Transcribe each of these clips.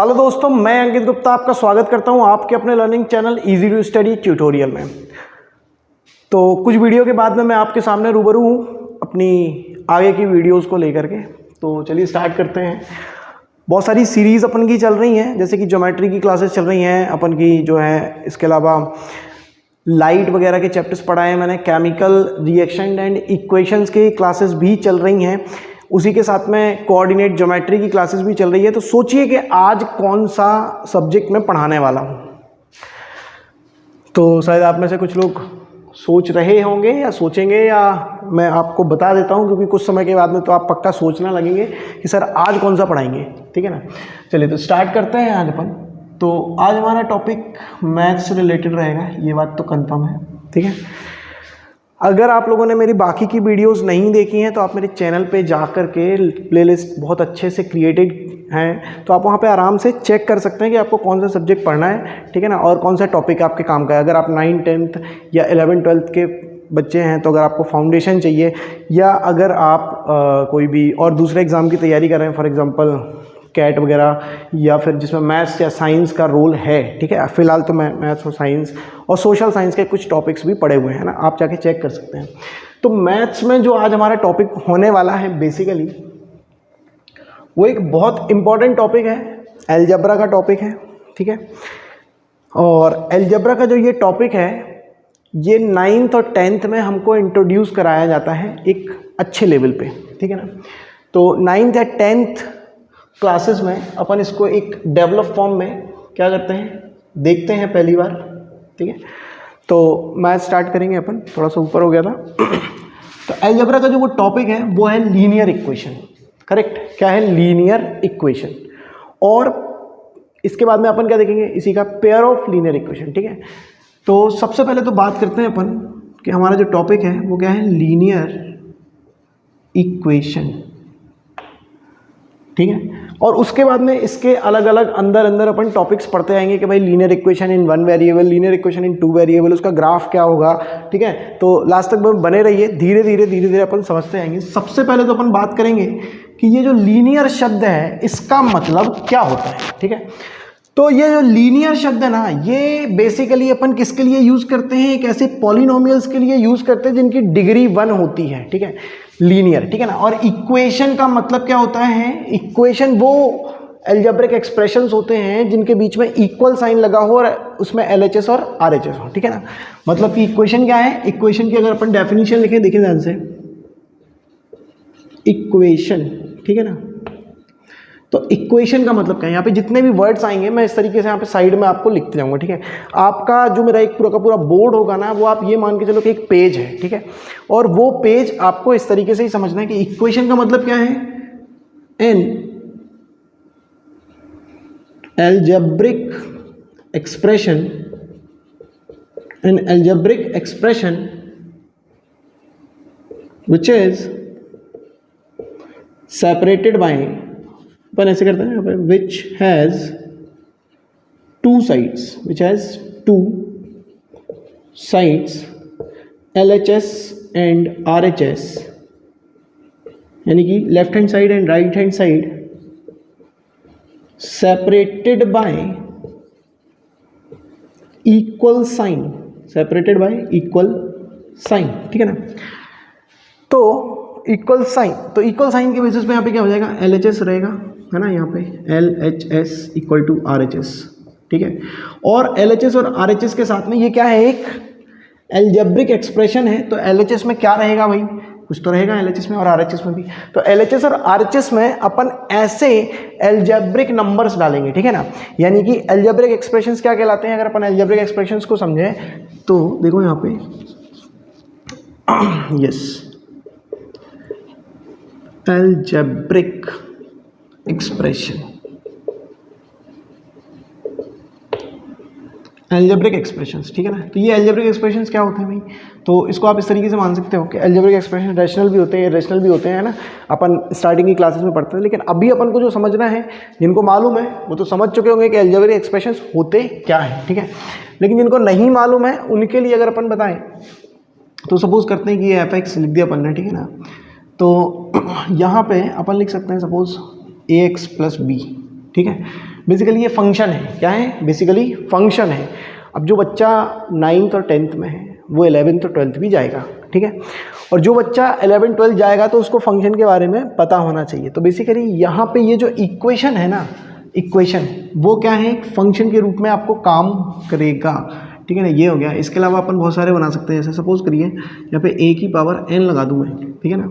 Hello दोस्तों, मैं अंकित गुप्ता आपका स्वागत करता हूं आपके अपने learning channel easy to study tutorial में। तो कुछ वीडियो के बाद में मैं आपके सामने रूबरू हूं अपनी आगे की वीडियोस को लेकर के। तो चलिए स्टार्ट करते हैं। बहुत सारी सीरीज़ अपन की चल रही हैं, जैसे कि ज्योमेट्री की क्लासेस चल रही हैं अपन की जो है। इसके अलावा लाइट वगैरह के चैप्टर्स पढ़ाए हैं मैंने। केमिकल रिएक्शन एंड इक्वेशंस की क्लासेस भी चल रही हैं। उसी के साथ में कोऑर्डिनेट ज्योमेट्री की क्लासेस भी चल रही है। तो सोचिए कि आज कौन सा सब्जेक्ट मैं पढ़ाने वाला हूँ। तो शायद आप में से कुछ लोग सोच रहे होंगे या सोचेंगे, या मैं आपको बता देता हूँ क्योंकि कुछ समय के बाद में तो आप पक्का सोचना लगेंगे कि सर आज कौन सा पढ़ाएंगे। ठीक है ना, चलिए तो स्टार्ट करते हैं आज अपन। तो आज हमारा टॉपिक मैथ्स से रिलेटेड रहेगा, ये बात तो कंफर्म है। ठीक है, अगर आप लोगों ने मेरी बाकी की वीडियोस नहीं देखी हैं तो आप मेरे चैनल पे जा कर के प्लेलिस्ट बहुत अच्छे से क्रिएटेड हैं, तो आप वहाँ पे आराम से चेक कर सकते हैं कि आपको कौन सा सब्जेक्ट पढ़ना है। ठीक है ना, और कौन सा टॉपिक आपके काम का है। अगर आप 9th 10th या 11th 12th के बच्चे हैं तो अगर आपको फाउंडेशन चाहिए, या अगर आप कोई भी और दूसरे एग्ज़ाम की तैयारी कर रहे हैं, फॉर एग्ज़ाम्पल कैट वगैरह, या फिर जिसमें मैथ्स या साइंस का रोल है। ठीक है, फिलहाल तो मैं मैथ्स और साइंस और सोशल साइंस के कुछ टॉपिक्स भी पढ़े हुए हैं ना, आप जाके चेक कर सकते हैं। तो मैथ्स में जो आज हमारा टॉपिक होने वाला है बेसिकली वो एक बहुत इम्पॉर्टेंट टॉपिक है, अलजेब्रा का टॉपिक है। ठीक है, और अलजेब्रा का जो ये टॉपिक है ये 9th और 10th में हमको इंट्रोड्यूस कराया जाता है एक अच्छे लेवल पे। ठीक है ना, तो 9th या 10th क्लासेस में अपन इसको एक डेवलप फॉर्म में क्या करते हैं, देखते हैं पहली बार। ठीक है, तो मैथ स्टार्ट करेंगे अपन, थोड़ा सा ऊपर हो गया था। तो अलजेब्रा का जो वो टॉपिक है वो है लीनियर इक्वेशन। करेक्ट, क्या है? Linear equation. और इसके बाद में अपन क्या देखेंगे, इसी का पेयर ऑफ लीनियर इक्वेशन। ठीक है, तो सबसे पहले तो बात करते हैं अपन कि हमारा जो टॉपिक है वो क्या है, लीनियर इक्वेशन। ठीक है, और उसके बाद में इसके अलग अलग अंदर अपन टॉपिक्स पढ़ते आएंगे कि भाई लीनियर इक्वेशन इन 1 वेरिएबल, लीनियर इक्वेशन इन 2 वेरिएबल, उसका ग्राफ क्या होगा। ठीक है, तो लास्ट तक बने रहिए, धीरे धीरे अपन समझते आएंगे। सबसे पहले तो अपन बात करेंगे कि ये जो लीनियर शब्द है इसका मतलब क्या होता है। ठीक है, तो ये जो लीनियर शब्द है ना, ये बेसिकली अपन किसके लिए यूज़ करते हैं, एक ऐसे पॉलिनोमियल्स के लिए यूज़ करते हैं जिनकी डिग्री 1 होती है। ठीक है, लीनियर। ठीक है ना, और इक्वेशन का मतलब क्या होता है, इक्वेशन वो अलजेब्रिक एक्सप्रेशंस होते हैं जिनके बीच में इक्वल साइन लगा हो और उसमें LHS और RHS हो। ठीक है ना, मतलब कि इक्वेशन क्या है, इक्वेशन की अगर अपन डेफिनेशन लिखें, देखिए ध्यान से, इक्वेशन। ठीक है ना, तो इक्वेशन का मतलब क्या है, यहाँ पे जितने भी वर्ड्स आएंगे मैं इस तरीके से यहाँ पे साइड में आपको लिखते जाऊंगा। ठीक है, आपका जो मेरा एक पूरा का पूरा बोर्ड होगा ना, वो आप ये मान के चलो कि एक पेज है। ठीक है, और वो पेज आपको इस तरीके से ही समझना है कि इक्वेशन का मतलब क्या है, an algebraic expression, an algebraic expression which is separated by, अपन ऐसे करते हैं यहाँ पे, which has 2 sides, which has 2 sides LHS and RHS, यानी कि left hand side and right hand side separated by equal sign, separated by equal sign. ठीक है ना, तो इक्वल साइन, तो इक्वल साइन के बेसिस पे यहाँ पे क्या हो जाएगा, LHS रहेगा, है ना, यहाँ पे LHS इक्वल टू RHS। ठीक है, और LHS और RHS के साथ में ये क्या है, एक अलजेब्रिक एक्सप्रेशन है। तो LHS में क्या रहेगा भाई, कुछ तो रहेगा LHS में और RHS में भी। तो LHS और RHS में अपन ऐसे अलजेब्रिक नंबर्स डालेंगे। ठीक है ना, यानी कि अलजेब्रिक एक्सप्रेशंस क्या कहलाते हैं, अगर अपन अलजेब्रिक एक्सप्रेशंस को समझें तो देखो यहाँ पे, yes, algebraic expression, algebraic expressions. ठीक है ना, तो ये अलजेब्रिक एक्सप्रेशंस क्या होते हैं भाई, तो इसको आप इस तरीके से मान सकते हो कि अलजेब्रिक एक्सप्रेशन रैशनल भी होते हैं, इरेशनल भी होते हैं ना, अपन स्टार्टिंग की क्लासेस में पढ़ते हैं। लेकिन अभी अपन को जो समझना है, जिनको मालूम है वो तो समझ चुके होंगे कि अलजेब्रिक एक्सप्रेशंस होते क्या है। ठीक है, लेकिन जिनको नहीं मालूम है उनके लिए अगर अपन बताएं तो सपोज करते हैं कि ये fx लिख दिया अपन ने। ठीक है ना, तो यहाँ पे अपन लिख सकते हैं सपोज ax प्लस बी। ठीक है, बेसिकली ये फंक्शन है, क्या है, बेसिकली फंक्शन है। अब जो बच्चा 9th और 10th में है वो 11th और 12th भी जाएगा, ठीक है, और जो बच्चा 11th 12th जाएगा तो उसको फंक्शन के बारे में पता होना चाहिए। तो बेसिकली यहाँ पे ये जो इक्वेशन है ना, इक्वेशन वो क्या है, एक फंक्शन के रूप में आपको काम करेगा, ठीक है ना, ये हो गया। इसके अलावा अपन बहुत सारे बना सकते हैं, जैसे सपोज करिए यहाँ पे a की पावर n लगा दूँ मैं, ठीक है ना,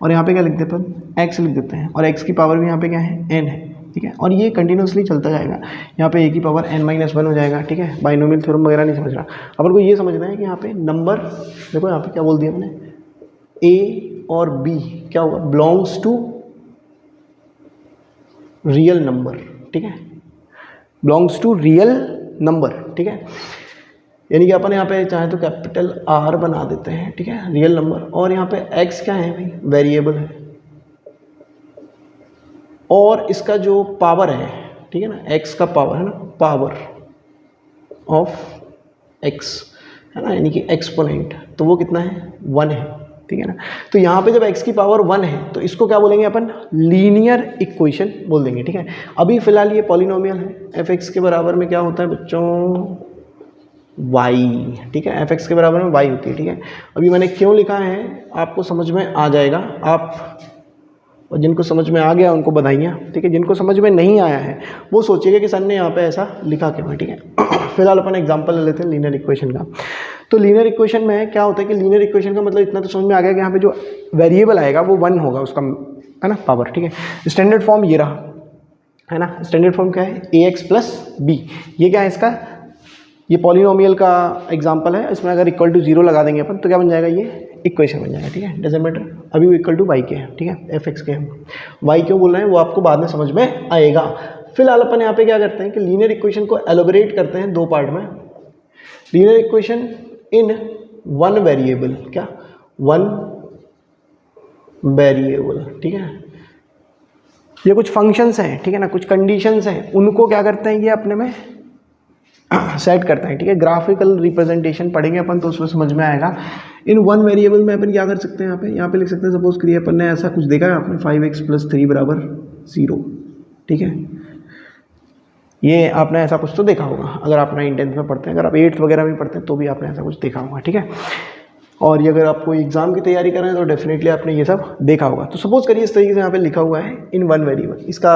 और यहाँ पे क्या लिख देते हैं, x लिख देते हैं, और x की पावर भी यहाँ पे क्या है, n है, ठीक है, और ये कंटिन्यूसली चलता जाएगा। यहाँ पे a की पावर n-1 हो जाएगा, ठीक है, बाइनोमियल थ्योरम वगैरह नहीं समझ रहा, अपन को ये समझना है कि यहाँ पे नंबर, देखो यहाँ पे क्या बोल दिया हमने, a और b क्या होगा, बिलोंग्स टू रियल नंबर, ठीक है, बिलोंग्स टू रियल नंबर, ठीक है, यानी कि अपन यहाँ पे चाहे तो कैपिटल R बना देते हैं, ठीक है, रियल नंबर, और यहाँ पे x क्या है भाई, वेरिएबल है, और इसका जो पावर है, ठीक है ना, x का पावर है ना, पावर ऑफ x है ना, यानी कि एक्सपोनेंट, तो वो कितना है, 1 है, ठीक है ना। तो यहाँ पे जब x की पावर 1 है तो इसको क्या बोलेंगे अपन, लीनियर इक्वेशन बोल देंगे, ठीक है। अभी फिलहाल ये पॉलिनोमियल है, f(x) के बराबर में क्या होता है बच्चों, y, ठीक है, f(x) के बराबर में y होती है, ठीक है। अभी मैंने क्यों लिखा है आपको समझ में आ जाएगा, आप, और जिनको समझ में आ गया उनको बधाइयाँ, ठीक है, जिनको समझ में नहीं आया है वो सोचिएगा कि सर ने यहाँ पे ऐसा लिखा क्यों है, ठीक है। फिलहाल अपन एग्जांपल ले लेते हैं लीनियर इक्वेशन का। तो लीनियर इक्वेशन में क्या होता है कि लीनियर इक्वेशन का मतलब इतना तो समझ में आ गया कि यहाँ पे जो वेरिएबल आएगा वो 1 होगा उसका, है ना, पावर, ठीक है। स्टैंडर्ड फॉर्म ये रहा, है ना, स्टैंडर्ड फॉर्म क्या है, ax + b, ये क्या है इसका, ये पॉलिनोमियल का एग्जांपल है, इसमें अगर इक्वल टू 0 लगा देंगे अपन तो क्या बन जाएगा, ये इक्वेशन बन जाएगा, ठीक है, डजंट मैटर। अभी वो इक्वल टू y के हैं, ठीक है, f(x) के हैं, y क्यों बोल रहे हैं वो आपको बाद में समझ में आएगा। फिलहाल अपन यहाँ पे क्या करते हैं कि लीनियर इक्वेशन को एलोबरेट करते हैं 2 पार्ट में। लीनियर इक्वेशन इन 1 वेरिएबल, क्या, 1 वेरिएबल, ठीक है, ये कुछ फंक्शंस हैं, ठीक है ना, कुछ कंडीशंस हैं, उनको क्या करते हैं ये अपने में सेट करते हैं, ठीक है। ग्राफिकल रिप्रेजेंटेशन पढ़ेंगे अपन तो उसमें समझ में आएगा। इन 1 वेरिएबल में अपन क्या कर सकते हैं, यहाँ पे लिख सकते हैं, सपोज करिए अपन ने ऐसा कुछ देखा है आपने, 5x + 3 = 0, ठीक है, ये आपने ऐसा कुछ तो देखा होगा अगर आप 9th 10th में पढ़ते हैं, अगर आप 8th वगैरह में पढ़ते हैं तो भी आपने ऐसा कुछ देखा होगा, ठीक है। और ये अगर आपको एग्जाम की तैयारी कर रहे हैं तो डेफिनेटली आपने ये सब देखा होगा। तो सपोज करिए इस तरीके से यहाँ पे लिखा हुआ है इन 1 वेरिएबल, इसका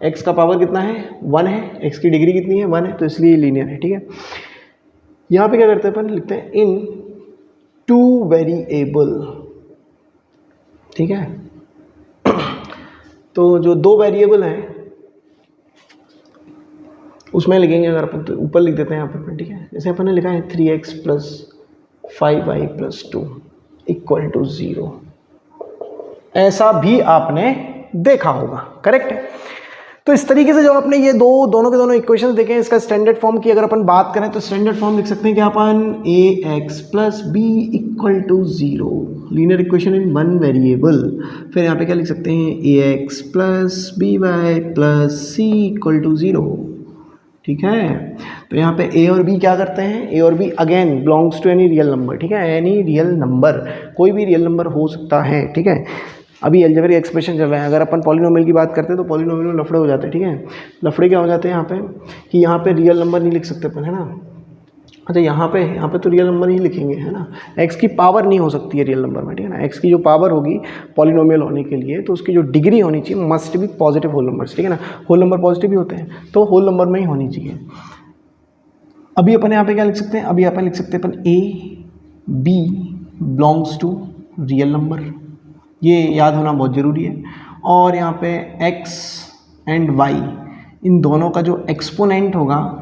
x का पावर कितना है, 1 है, x की डिग्री कितनी है, 1 है, तो इसलिए लीनियर है, ठीक है। यहाँ पे क्या करते हैं अपन, लिखते हैं इन 2 वेरिएबल, ठीक है। तो जो 2 वेरिएबल हैं उसमें लिखेंगे अगर अपन, तो ऊपर लिख देते हैं यहाँ पर, ठीक है। जैसे अपन ने लिखा है 3x + 5y + 2 = 0, ऐसा भी आपने देखा होगा, करेक्ट है। तो इस तरीके से जो आपने ये दोनों के दोनों इक्वेशंस देखे हैं, इसका स्टैंडर्ड फॉर्म की अगर अपन बात करें तो स्टैंडर्ड फॉर्म लिख सकते हैं कि अपन ax + b = 0, लीनियर इक्वेशन इन 1 वेरिएबल। फिर यहाँ पे क्या लिख सकते हैं, ax + by + c = 0, ठीक है। तो यहाँ पे a और b क्या करते हैं, a और b again belongs to any real number, ठीक है, एनी रियल नंबर, कोई भी रियल नंबर हो सकता है, ठीक है। अभी अलजेब्रिक एक्सप्रेशन चल रहा है, अगर अपन पॉलिनोमियल की बात करते हैं तो पॉलिनोमियल में लफड़े हो जाते हैं, ठीक है। लफड़े क्या हो जाते हैं यहाँ पे कि यहाँ पे रियल नंबर नहीं लिख सकते अपन, है ना। अच्छा यहाँ पे तो रियल नंबर ही लिखेंगे, है ना, x की पावर नहीं हो सकती है रियल नंबर में, ठीक है ना। x की जो पावर होगी पॉलिनोमियल होने के लिए तो उसकी जो डिग्री होनी चाहिए मस्ट भी पॉजिटिव होल नंबर्स, ठीक है ना, होल नंबर पॉजिटिव भी होते हैं तो होल नंबर में ही होनी चाहिए। अभी अपन यहाँ पे क्या लिख सकते हैं, अभी अपन लिख सकते हैं अपन a b belongs to real number, ये याद होना बहुत ज़रूरी है। और यहाँ पे x एंड y इन दोनों का जो एक्सपोनेंट होगा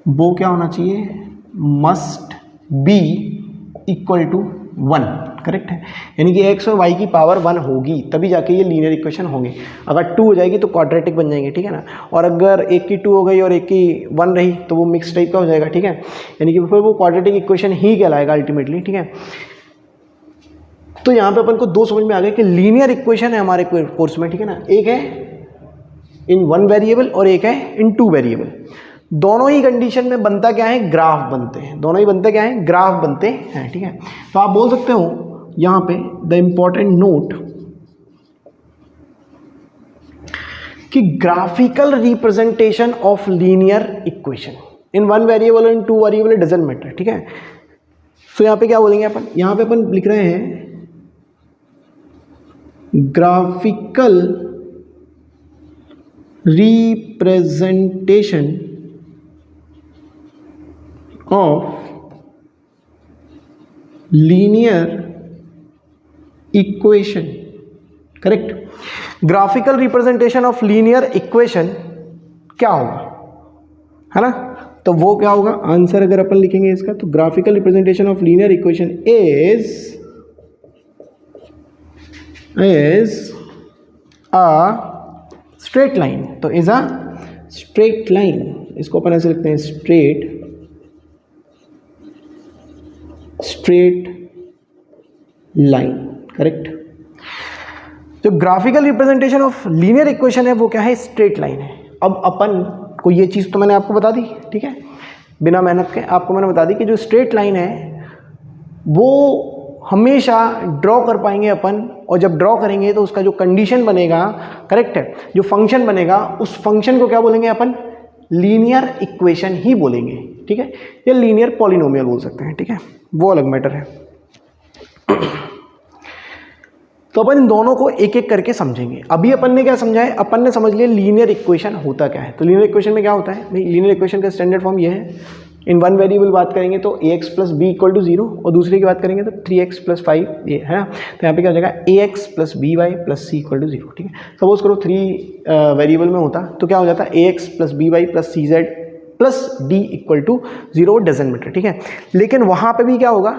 वो क्या होना चाहिए, must be equal to 1, correct है। यानी कि x और y की पावर 1 होगी तभी जाके ये लीनियर इक्वेशन होंगे। अगर 2 हो जाएगी तो क्वाड्रेटिक बन जाएंगे, ठीक है ना। और अगर एक की 2 हो गई और एक की 1 रही तो वो मिक्स टाइप का हो जाएगा, ठीक है। यानी कि फिर वो क्वाड्रेटिक इक्वेशन ही कहलाएगा अल्टीमेटली, ठीक है। तो यहाँ पे अपन को 2 समझ में आ गए कि लीनियर इक्वेशन है हमारे कोर्स में, ठीक है ना। एक है इन 1 वेरिएबल और एक है इन 2 वेरिएबल। दोनों ही कंडीशन में बनता क्या है, ग्राफ बनते हैं, दोनों ही बनते क्या है, ग्राफ बनते हैं, ठीक है। तो आप बोल सकते हो यहाँ पे द इम्पॉर्टेंट नोट कि graphical representation of linear equation in one variable और in two variable, it doesn't matter, ठीक है। सो यहाँ पे क्या बोलेंगे अपन, यहाँ पे अपन लिख रहे हैं graphical representation of linear equation, correct. Graphical representation of linear equation क्या होगा, है ना, तो वो क्या होगा आंसर अगर अपन लिखेंगे इसका, तो graphical representation of linear equation is a straight line. तो इज अ स्ट्रेट लाइन, इसको अपन ऐसे लिखते हैं स्ट्रेट लाइन, करेक्ट। जो graphical representation of linear equation है वो क्या है, स्ट्रेट लाइन है। अब अपन को ये चीज़ तो मैंने आपको बता दी, ठीक है, बिना मेहनत के आपको मैंने बता दी कि जो स्ट्रेट लाइन है वो हमेशा ड्रॉ कर पाएंगे अपन, और जब ड्रॉ करेंगे तो उसका जो कंडीशन बनेगा, करेक्ट है, जो फंक्शन बनेगा उस फंक्शन को क्या बोलेंगे अपन, लीनियर इक्वेशन ही बोलेंगे, ठीक है, या लीनियर पॉलिनोमियल बोल सकते हैं, ठीक है, वो अलग मैटर है। तो अपन इन दोनों को एक एक करके समझेंगे। अभी अपन ने क्या समझा है, अपन ने समझ लिया लीनियर इक्वेशन होता क्या है। तो लीनियर इक्वेशन में क्या होता है भाई, लीनियर इक्वेशन का स्टैंडर्ड फॉर्म ये है, इन वन वेरिएबल बात करेंगे तो ax plus B equal to 0, और दूसरे की बात करेंगे तो 3x प्लस 5 ये है ना। तो यहाँ पे क्या हो जाएगा ax plus B Y plus C equal to 0, ठीक है। सपोज करो 3 वेरिएबल में होता तो क्या हो जाता ax plus B Y plus C Z plus D equal to 0, doesn't matter, ठीक है। लेकिन वहाँ पे भी क्या होगा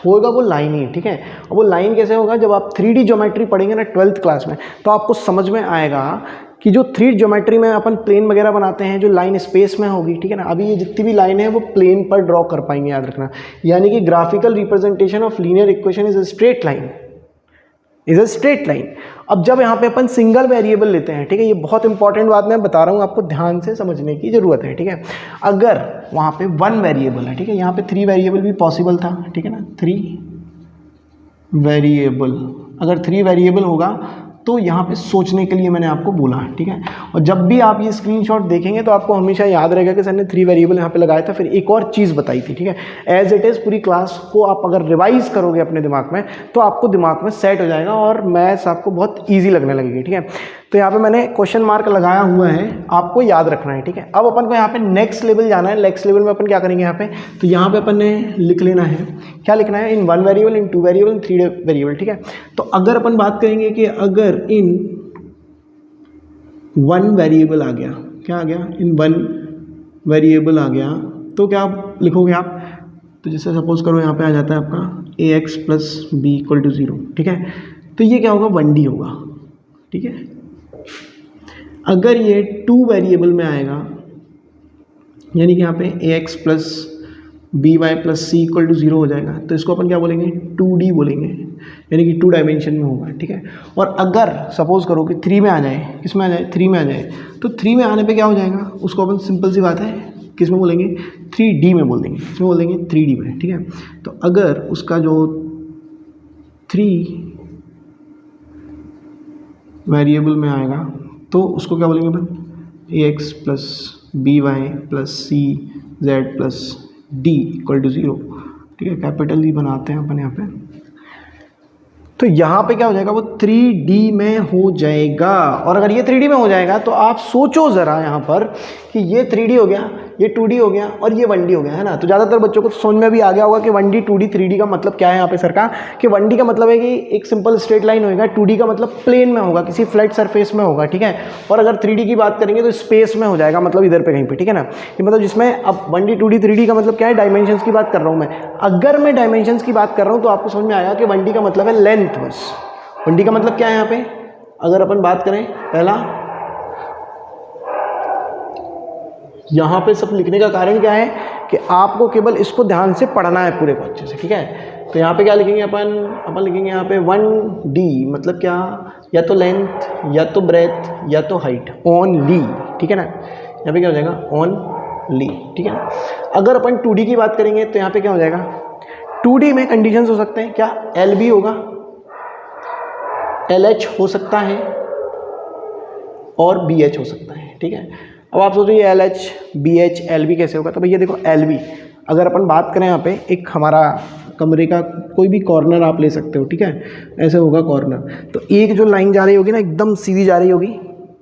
वो लाइन ही, ठीक है। और वो लाइन कैसे होगा, जब आप 3D ज्योमेट्री पढ़ेंगे ना 12th क्लास में, तो आपको समझ में आएगा कि जो 3D ज्योमेट्री में अपन प्लेन वगैरह बनाते हैं, जो लाइन स्पेस में होगी, ठीक है ना। अभी ये जितनी भी लाइन है वो प्लेन पर ड्रॉ कर पाएंगे, याद रखना। यानी कि graphical representation of linear equation is a straight line, is a straight line. अब जब यहाँ पे अपन सिंगल वेरिएबल लेते हैं, ठीक है, ये बहुत इंपॉर्टेंट बात मैं बता रहा हूँ, आपको ध्यान से समझने की जरूरत है, ठीक है। अगर वहाँ पे 1 वेरिएबल है, ठीक है, यहाँ पे 3 वेरिएबल भी पॉसिबल था, ठीक है ना, 3 वेरिएबल, अगर 3 वेरिएबल होगा तो यहाँ पे सोचने के लिए मैंने आपको बोला, ठीक है। और जब भी आप ये स्क्रीनशॉट देखेंगे तो आपको हमेशा याद रहेगा कि सर ने 3 वेरिएबल यहाँ पे लगाया था, फिर एक और चीज़ बताई थी, ठीक है। एज इट इज़ पूरी क्लास को आप अगर रिवाइज करोगे अपने दिमाग में तो आपको दिमाग में सेट हो जाएगा और मैथ्स आपको बहुत ईजी लगने लगेगी, ठीक है। तो यहाँ पे मैंने क्वेश्चन मार्क लगाया हुआ है, आपको याद रखना है, ठीक है। अब अपन को यहाँ पे नेक्स्ट लेवल जाना है। नेक्स्ट लेवल में अपन क्या करेंगे यहाँ पे, तो यहाँ पे अपन ने लिख लेना है, क्या लिखना है, इन 1 वेरिएबल, इन 2 वेरिएबल, इन 3 वेरिएबल, ठीक है। तो अगर अपन बात करेंगे कि अगर इन 1 वेरिएबल आ गया, क्या आ गया, इन 1 वेरिएबल आ गया, तो क्या आप लिखोगे आप, तो जैसे सपोज करो यहाँ पे आ जाता है आपका ax plus B equal to 0, ठीक है। तो ये क्या होगा, 1D होगा, ठीक है। अगर ये 2 वेरिएबल में आएगा, यानी कि यहाँ पे ax plus B Y plus C equal to 0 हो जाएगा, तो इसको अपन क्या बोलेंगे, 2D बोलेंगे, यानी कि 2 डायमेंशन में होगा, ठीक है। और अगर सपोज करो कि 3 में आ जाए, किस में आ जाए, 3 में आ जाए, तो 3 में आने पे क्या हो जाएगा, उसको अपन सिंपल सी बात है किस में बोलेंगे, 3D में बोल देंगे, किस में बोल देंगे, 3D में, ठीक है। तो अगर उसका जो 3 वेरिएबल में आएगा तो उसको क्या बोलेंगे अपन, ax plus B Y plus C Z plus D equal to 0, ठीक है। कैपिटल डी बनाते हैं अपन यहाँ पे, तो यहाँ पे क्या हो जाएगा, वो 3D में हो जाएगा। और अगर ये 3D में हो जाएगा तो आप सोचो ज़रा यहाँ पर कि ये 3D हो गया, ये 2D हो गया और ये 1D हो गया, है ना। तो ज़्यादातर बच्चों को समझ में भी आ गया होगा कि 1D 2D 3D का मतलब क्या है यहाँ पे सर का, कि 1D का मतलब है कि एक सिंपल स्ट्रेट लाइन होगा, 2D का मतलब प्लेन में होगा, किसी फ्लैट सरफेस में होगा, ठीक है। और अगर 3D की बात करेंगे तो स्पेस में हो जाएगा, मतलब इधर पे कहीं पे, ठीक है ना। ये मतलब जिसमें अब 1D 2D 3D का मतलब क्या है, डायमेंशंस की बात कर रहा हूँ मैं। अगर मैं डायमेंशंस की बात कर रहा हूँ तो आपको समझ में आएगा कि 1D का मतलब है लेंथ, बस 1D का मतलब क्या है यहाँ पे। अगर अपन बात करें पहला, यहाँ पे सब लिखने का कारण क्या है कि आपको केवल इसको ध्यान से पढ़ना है पूरे को अच्छे से, ठीक है। तो यहाँ पे क्या लिखेंगे अपन लिखेंगे यहाँ पे 1D मतलब क्या, या तो लेंथ या तो ब्रेथ या तो हाइट, ओनली, ठीक है ना। यहाँ पे क्या हो जाएगा, ओनली, ठीक है ना। अगर अपन 2D की बात करेंगे तो यहाँ पे क्या हो जाएगा, 2D में कंडीशंस हो सकते हैं, क्या LB होगा, LH हो सकता है, और BH हो सकता है, ठीक है। अब आप सोचो ये LH BH LB कैसे होगा, तो भैया देखो LB अगर अपन बात करें यहाँ पे एक हमारा कमरे का कोई भी कॉर्नर आप ले सकते हो, ठीक है, ऐसे होगा कॉर्नर, तो एक जो लाइन जा रही होगी ना एकदम सीधी जा रही होगी,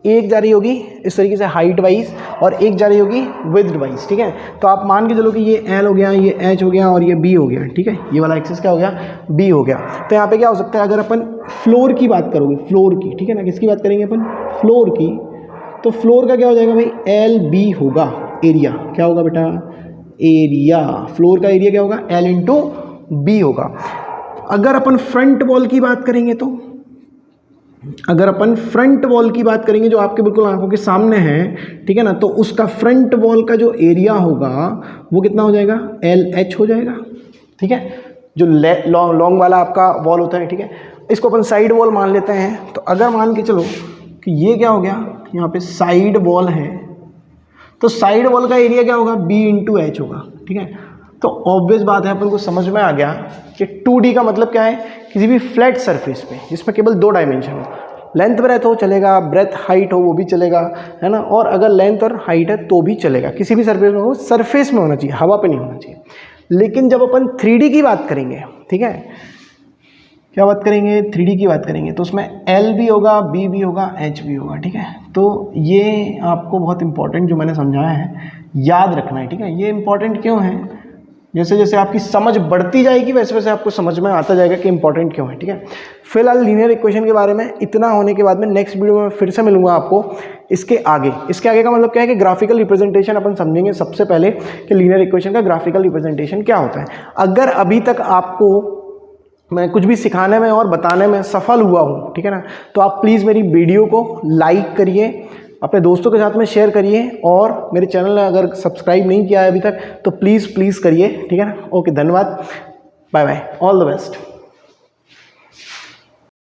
एक जा रही होगी इस तरीके से हाइट वाइज और एक जा रही होगी विड्थ वाइज, ठीक है। तो आप मान के चलो कि ये L हो गया, ये H हो गया और ये B हो गया, ठीक है, ये वाला एक्सिस क्या हो गया, B हो गया। तो यहाँ पे क्या हो सकता है, अगर अपन फ्लोर की बात करोगे, फ्लोर की, ठीक है ना, किसकी बात करेंगे अपन, फ्लोर की, तो फ्लोर का क्या हो जाएगा भाई, LB होगा, एरिया क्या होगा बेटा, एरिया, फ्लोर का एरिया क्या होगा, L इंटू B होगा। अगर अपन फ्रंट वॉल की बात करेंगे तो, अगर अपन फ्रंट वॉल की बात करेंगे जो आपके बिल्कुल आंखों के सामने है, ठीक है ना, तो उसका फ्रंट वॉल का जो एरिया होगा वो कितना हो जाएगा, LH हो जाएगा, ठीक है, जो लॉन्ग वाला आपका वॉल होता है, ठीक है। इसको अपन साइड वॉल मान लेते हैं। तो अगर मान के चलो कि ये क्या हो गया, यहाँ पे साइड वॉल है, तो साइड वॉल का एरिया क्या होगा, B इंटू H होगा, ठीक है। तो ऑब्वियस बात है, अपन को समझ में आ गया कि 2D का मतलब क्या है, किसी भी फ्लैट सरफेस पे जिसमें केवल 2 डायमेंशन हो, लेंथ ब्रेथ हो चलेगा, ब्रेथ हाइट हो वो भी चलेगा, है ना, और अगर लेंथ और हाइट है तो भी चलेगा, किसी भी सरफेस में हो, सरफेस में होना चाहिए, हवा पे नहीं होना चाहिए। लेकिन जब अपन 3D की बात करेंगे, ठीक है, क्या बात करेंगे, 3D की बात करेंगे, तो उसमें L भी होगा, B भी होगा, H भी होगा, ठीक है। तो ये आपको बहुत इंपॉर्टेंट जो मैंने समझाया है याद रखना है, ठीक है। ये इंपॉर्टेंट क्यों है, जैसे जैसे आपकी समझ बढ़ती जाएगी वैसे वैसे आपको समझ में आता जाएगा कि इंपॉर्टेंट क्यों है, ठीक है। फिलहाल लीनियर इक्वेशन के बारे में इतना होने के बाद में नेक्स्ट वीडियो में फिर से मिलूंगा आपको। इसके आगे का मतलब क्या है कि ग्राफिकल रिप्रेजेंटेशन अपन समझेंगे सबसे पहले कि लीनियर इक्वेशन का ग्राफिकल रिप्रेजेंटेशन क्या होता है। अगर अभी तक आपको मैं कुछ भी सिखाने में और बताने में सफल हुआ हूँ, ठीक है ना, तो आप प्लीज़ मेरी वीडियो को लाइक करिए, अपने दोस्तों के साथ में शेयर करिए, और मेरे चैनल ने अगर सब्सक्राइब नहीं किया है अभी तक तो प्लीज़ करिए, ठीक है ना। ओके, धन्यवाद, bye bye, all the best.